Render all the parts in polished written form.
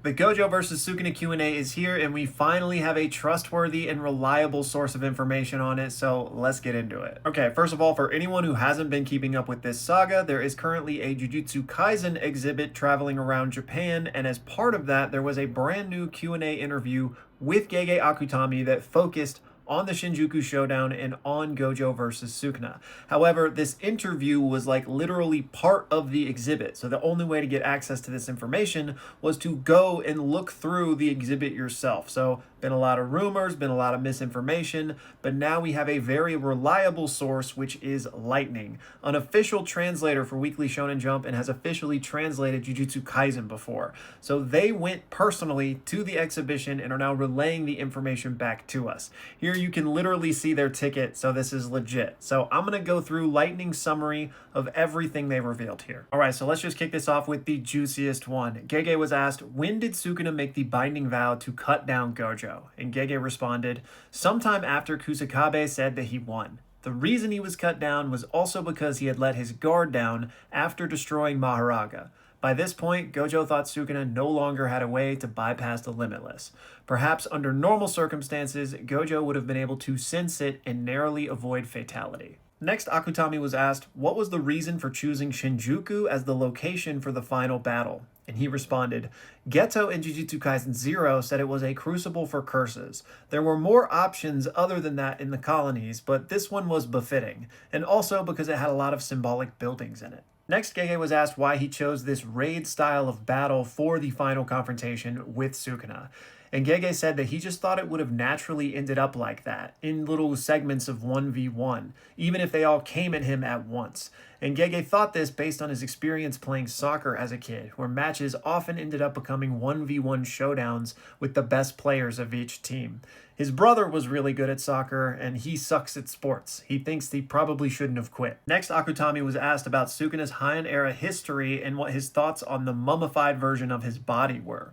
The Gojo versus Sukuna Q&A is here, and we finally have a trustworthy and reliable source of information on it, so let's get into it. Okay, first of all, for anyone who hasn't been keeping up with this saga, there is currently a Jujutsu Kaisen exhibit traveling around Japan, and as part of that, there was a brand new Q&A interview with Gege Akutami that focused on the Shinjuku Showdown and on Gojo versus Sukuna. However, this interview was like literally part of the exhibit, so the only way to get access to this information was to go and look through the exhibit yourself. So been a lot of rumors, been a lot of misinformation, but now we have a very reliable source, which is Lightning, an official translator for Weekly Shonen Jump and has officially translated Jujutsu Kaisen before. So they went personally to the exhibition and are now relaying the information back to us. Here you can literally see their ticket, so this is legit. So I'm gonna go through Lightning's summary of everything they revealed here. All right, so let's just kick this off with the juiciest one. Gege was asked, when did Sukuna make the binding vow to cut down Gojo? And Gege responded, sometime after Kusakabe said that he won. The reason he was cut down was also because he had let his guard down after destroying Maharaga. By this point, Gojo thought Sukuna no longer had a way to bypass the Limitless. Perhaps under normal circumstances, Gojo would have been able to sense it and narrowly avoid fatality. Next, Akutami was asked, what was the reason for choosing Shinjuku as the location for the final battle? And he responded, Geto in Jujutsu Kaisen 0 said it was a crucible for curses. There were more options other than that in the colonies, but this one was befitting, and also because it had a lot of symbolic buildings in it. Next, Gege was asked why he chose this raid style of battle for the final confrontation with Sukuna. And Gege said that he just thought it would have naturally ended up like that, in little segments of 1v1, even if they all came at him at once. And Gege thought this based on his experience playing soccer as a kid, where matches often ended up becoming 1v1 showdowns with the best players of each team. His brother was really good at soccer, and he sucks at sports. He thinks he probably shouldn't have quit. Next, Akutami was asked about Sukuna's Heian era history and what his thoughts on the mummified version of his body were.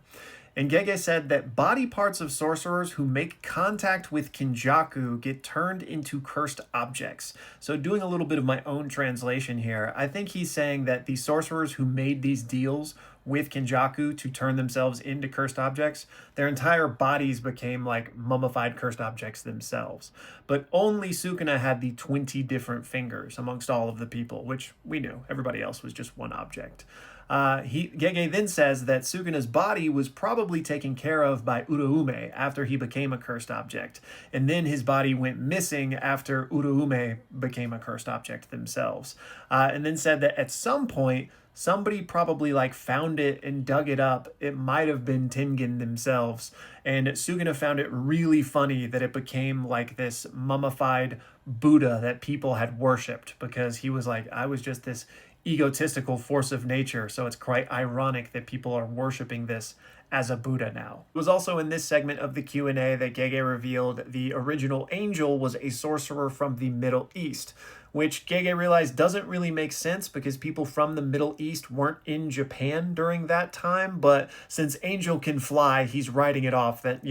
And Gege said that body parts of sorcerers who make contact with Kinjaku get turned into cursed objects. So doing a little bit of my own translation here, I think he's saying that the sorcerers who made these deals with Kinjaku to turn themselves into cursed objects, their entire bodies became like mummified cursed objects themselves. But only Sukuna had the 20 different fingers amongst all of the people, which we knew. Everybody else was just one object. Gege then says that Sukuna's body was probably taken care of by Uraume after he became a cursed object, and then his body went missing after Uraume became a cursed object themselves. And then said that at some point, somebody probably like found it and dug it up. It might have been Tengen themselves. And Sukuna found it really funny that it became like this mummified Buddha that people had worshipped, because he was like, I was just this egotistical force of nature, so it's quite ironic that people are worshiping this as a Buddha now. It was also in this segment of the Q&A that Gege revealed the original angel was a sorcerer from the Middle East, which Gege realized doesn't really make sense because people from the Middle East weren't in Japan during that time, but since Angel can fly, he's writing it off that,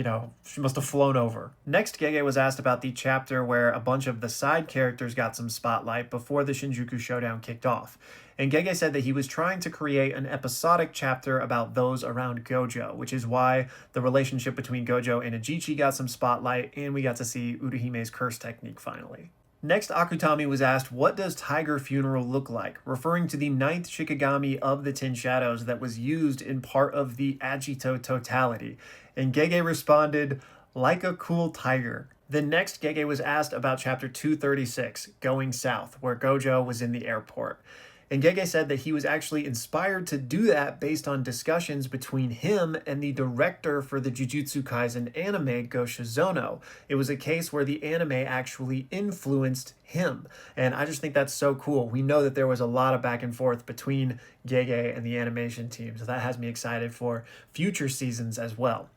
she must have flown over. Next, Gege was asked about the chapter where a bunch of the side characters got some spotlight before the Shinjuku Showdown kicked off. And Gege said that he was trying to create an episodic chapter about those around Gojo, which is why the relationship between Gojo and Ajichi got some spotlight, and we got to see Uruhime's curse technique finally. Next, Akutami was asked, what does Tiger Funeral look like? Referring to the 9th Shikigami of the Ten Shadows that was used in part of the Agito totality. And Gege responded, like a cool tiger. Then next, Gege was asked about chapter 236, Going South, where Gojo was in the airport. And Gege said that he was actually inspired to do that based on discussions between him and the director for the Jujutsu Kaisen anime, Go Shizono. It was a case where the anime actually influenced him. And I just think that's so cool. We know that there was a lot of back and forth between Gege and the animation team, so that has me excited for future seasons as well.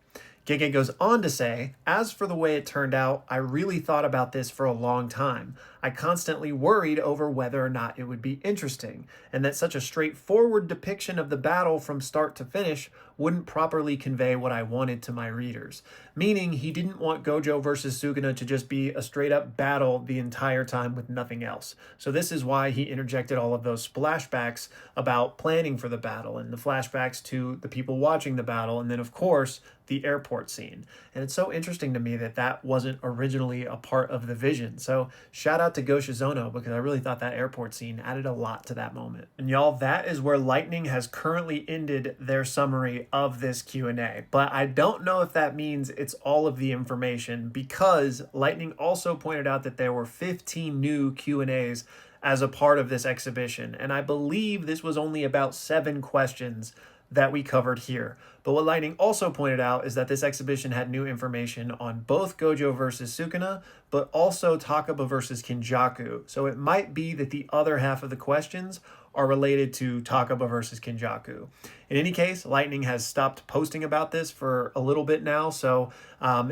Gege goes on to say, as for the way it turned out, I really thought about this for a long time. I constantly worried over whether or not it would be interesting, and that such a straightforward depiction of the battle from start to finish wouldn't properly convey what I wanted to my readers. Meaning he didn't want Gojo versus Sukuna to just be a straight up battle the entire time with nothing else. So this is why he interjected all of those splashbacks about planning for the battle and the flashbacks to the people watching the battle, and then of course the airport scene. And it's so interesting to me that that wasn't originally a part of the vision. So shout out to Goshizono, because I really thought that airport scene added a lot to that moment. And y'all, that is where Lightning has currently ended their summary of this Q&A. But I don't know if that means it's all of the information, because Lightning also pointed out that there were 15 new Q&As as a part of this exhibition. And I believe this was only about 7 questions that we covered here. But what Lightning also pointed out is that this exhibition had new information on both Gojo versus Sukuna, but also Takaba versus Kinjaku. So it might be that the other half of the questions are related to Takaba versus Kinjaku. In any case, Lightning has stopped posting about this for a little bit now, so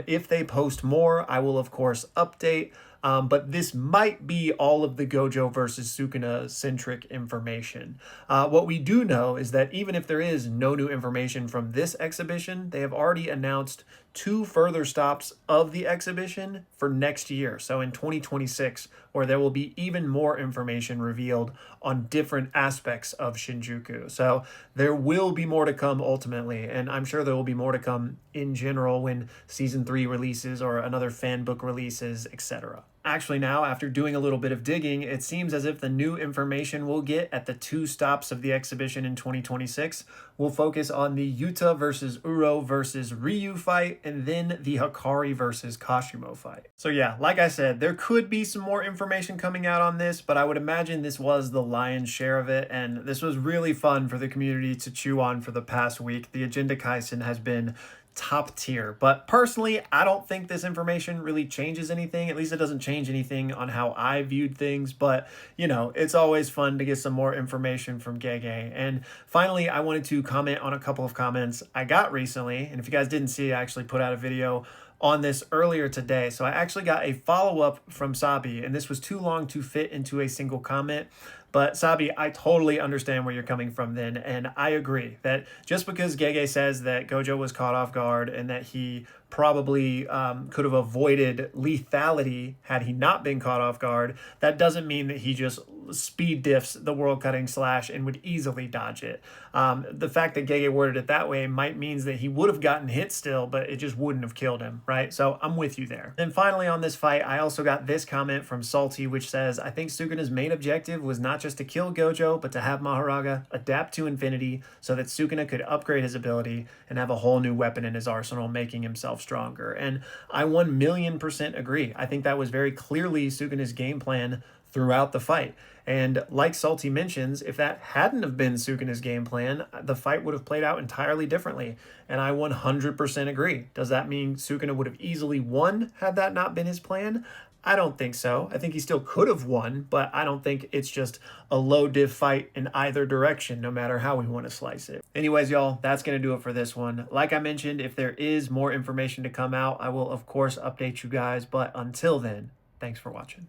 if they post more, I will of course update. But this might be all of the Gojo versus Sukuna centric information. What we do know is that even if there is no new information from this exhibition, they have already announced 2 further stops of the exhibition for next year. So in 2026, where there will be even more information revealed on different aspects of Shinjuku. So there will be more to come ultimately, and I'm sure there will be more to come in general when season 3 releases or another fan book releases, etc. Actually now, after doing a little bit of digging, it seems as if the new information we'll get at the 2 stops of the exhibition in 2026 will focus on the Yuta versus Uro versus Ryu fight, and then the Hikari versus Kashimo fight. So yeah, like I said, there could be some more information coming out on this, but I would imagine this was the lion's share of it, and this was really fun for the community to chew on for the past week. The Agenda Kaisen has been top tier, but personally I don't think this information really changes anything. At least it doesn't change anything on how I viewed things, but you know, it's always fun to get some more information from Gege. And finally, I wanted to comment on a couple of comments I got recently, and if you guys didn't see, I actually put out a video on this earlier today. So I actually got a follow-up from Sabi, and this was too long to fit into a single comment. But Sabi, I totally understand where you're coming from then, and I agree that just because Gege says that Gojo was caught off guard and that he probably could have avoided lethality had he not been caught off guard, that doesn't mean that he just speed diffs the world cutting slash and would easily dodge it. The fact that Gege worded it that way might means that he would have gotten hit still, but it just wouldn't have killed him, right? So I'm with you there. And finally on this fight, I also got this comment from Salty, which says, I think Sukuna's main objective was not just to kill Gojo, but to have Maharaga adapt to infinity so that Sukuna could upgrade his ability and have a whole new weapon in his arsenal, making himself stronger. And I 1,000,000% agree. I think that was very clearly Sukuna's game plan throughout the fight. And like Salty mentions, if that hadn't have been Sukuna's game plan, the fight would have played out entirely differently. And I 100% agree. Does that mean Sukuna would have easily won had that not been his plan? I don't think so. I think he still could have won, but I don't think it's just a low div fight in either direction, no matter how we want to slice it. Anyways, y'all, that's going to do it for this one. Like I mentioned, if there is more information to come out, I will of course update you guys. But until then, thanks for watching.